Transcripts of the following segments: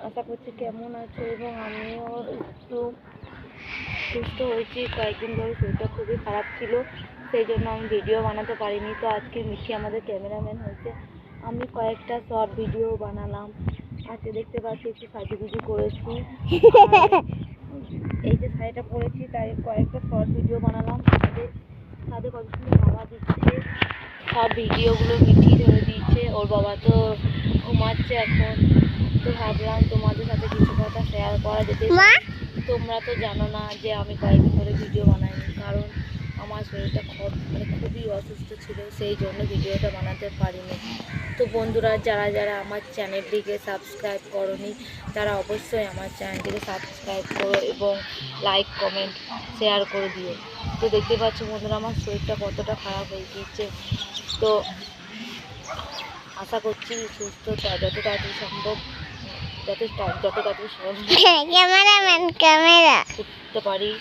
আশা করছি কেমন আছো, এবং আমিও একটু সুস্থ হয়েছি। কয়েকদিন ধরে শরীরটা খুবই খারাপ ছিল, সেই জন্য আমি ভিডিও বানাতে পারিনি। তো আজকে মিঠি আমাদের ক্যামেরাম্যান হয়েছে, আমি কয়েকটা শর্ট ভিডিও বানালাম। আজকে দেখতে পাচ্ছি একটু সাজুগুজু করেছি, এই যে শাড়িটা পরেছি তাই কয়েকটা শর্ট ভিডিও বানালাম। তাদের কত সুন্দর হাওয়া দিচ্ছে, সব ভিডিওগুলো মিঠি ধরে দিয়েছে। ওর বাবা তো ঘুমাচ্ছে এখন, তো ভাবলাম তোমাদের সাথে কিছু কথা শেয়ার করা যেতে। তোমরা তো জানো না যে আমি কয়েকদিন ধরে ভিডিও বানাইনি, কারণ আমার শরীরটা খুবই অসুস্থ ছিল, সেই জন্য ভিডিওটা বানাতে পারিনি। তো বন্ধুরা, যারা যারা আমার চ্যানেলটিকে সাবস্ক্রাইব করোনি তারা অবশ্যই আমার চ্যানেলটিকে সাবস্ক্রাইব করো এবং লাইক কমেন্ট শেয়ার করে দিও। তো দেখতে পাচ্ছ বন্ধুরা, আমার শরীরটা কতটা খারাপ হয়ে গিয়েছে। তো আশা করছি সুস্থতা যত তাড়াতাড়ি সম্ভব যত তাড়াতাড়ি করতে পারি।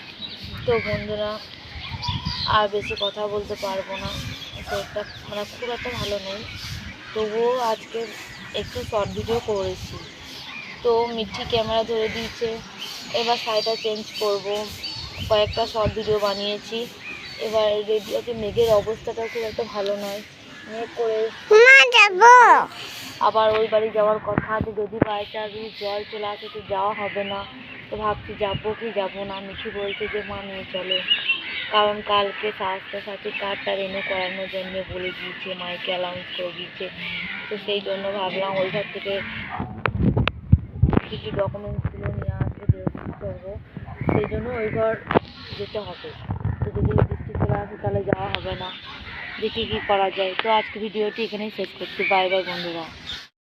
তো বন্ধুরা, আর বেশি কথা বলতে পারবো না, শরীরটা খুব একটা ভালো নেই। তবুও আজকে একটু শর্ট ভিডিও করেছি। তো মিঠি ক্যামেরা ধরে দিয়েছে, এবার শাড়িটা চেঞ্জ করব। কয়েকটা শর্ট ভিডিও বানিয়েছি, এবার রেডি আছে। মেঘের অবস্থাটা খুব একটা ভালো নয়, মেঘ করে আবার ওই বাড়ি যাওয়ার কথা আছে। যদি বাই চান্স জল চলে আসে তো যাওয়া হবে না। তো ভাবছি যাবো কি যাবো না। মিঠি বলছে যে মা নিয়ে চলো, কারণ কালকে স্বাস্থ্যসাথী কার্ডটা রেনু করানোর জন্য বলে দিয়েছে, মাইকে অ্যালাউন্স করে দিয়েছে। তো সেই জন্য ভাবলাম ওই ঘর থেকে কিছু ডকুমেন্টসগুলো নিয়ে আসবে, যেহেতু করবো, সেই জন্য ওই ঘর যেতে হবে। তো যদি বৃষ্টি চলে আসে তাহলে যাওয়া হবে না, দেখি কী করা যায়। তো আজকে ভিডিওটি এখানেই শেষ করছি। বাই বাই বন্ধুরা।